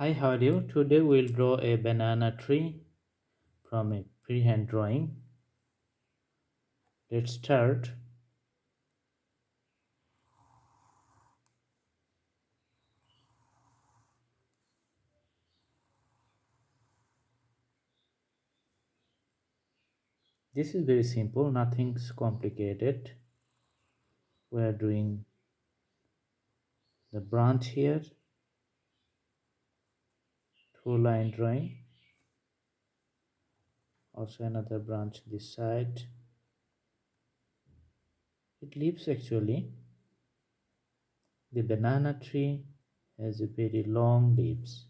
Hi, how are you? Today we'll draw a banana tree from a freehand drawing. Let's start. This is very simple, nothing's complicated. We are doing the branch here, two line drawing, also another branch this side. It leaves actually. The banana tree has a very long leaves.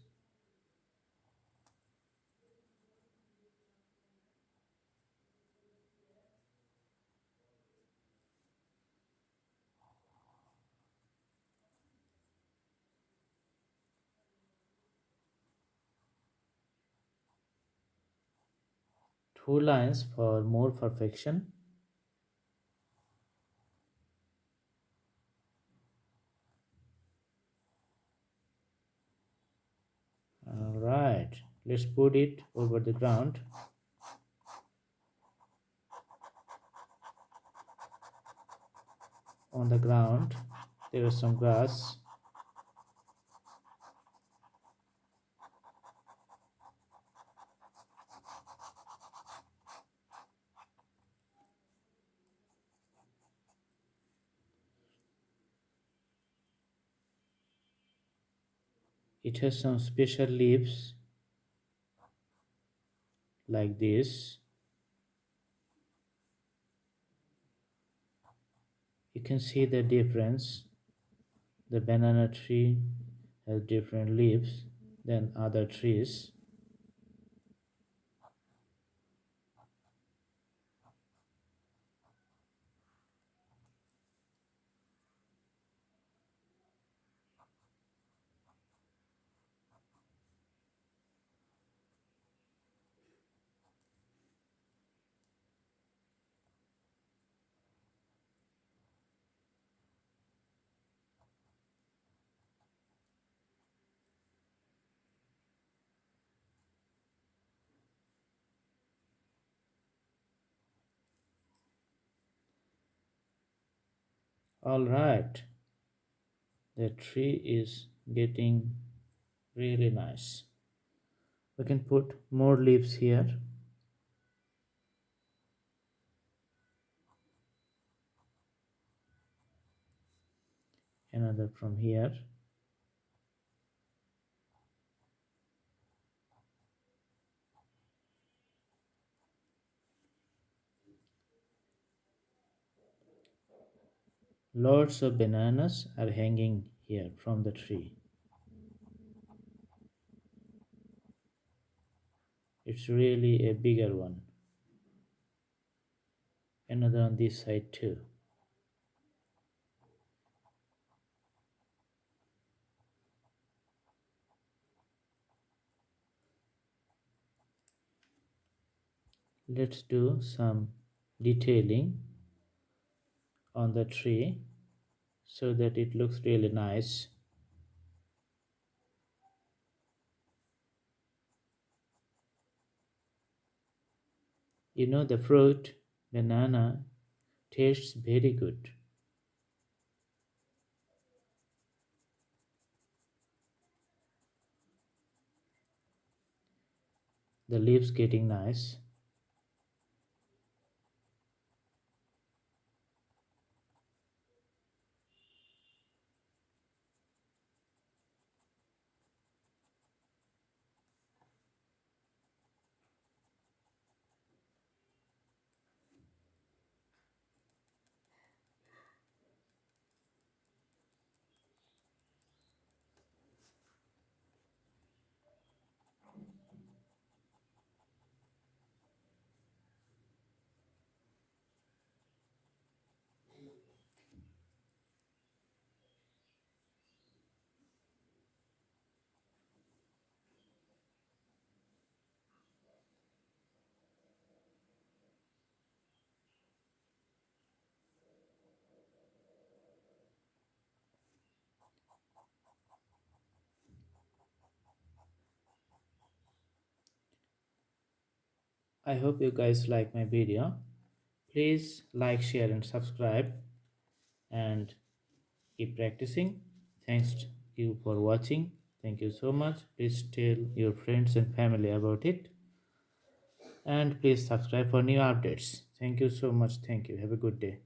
Two lines for more perfection. Alright, let's put it over the ground. On the ground, there is some grass. It has some special leaves like this. You can see the difference. The banana tree has different leaves than other trees. All right, the tree is getting really nice. We can put more leaves here. Another from here. Lots of bananas are hanging here from the tree. It's really a bigger one. Another on this side too. Let's do some detailing on the tree so that it looks really nice. You know, the fruit, banana, tastes very good. The leaves getting nice. I hope you guys like my video. Please like, share and subscribe, and keep practicing. Thanks to you for watching. Thank you so much. Please tell your friends and family about it, and please subscribe for new updates. Thank you so much. Thank you. Have a good day.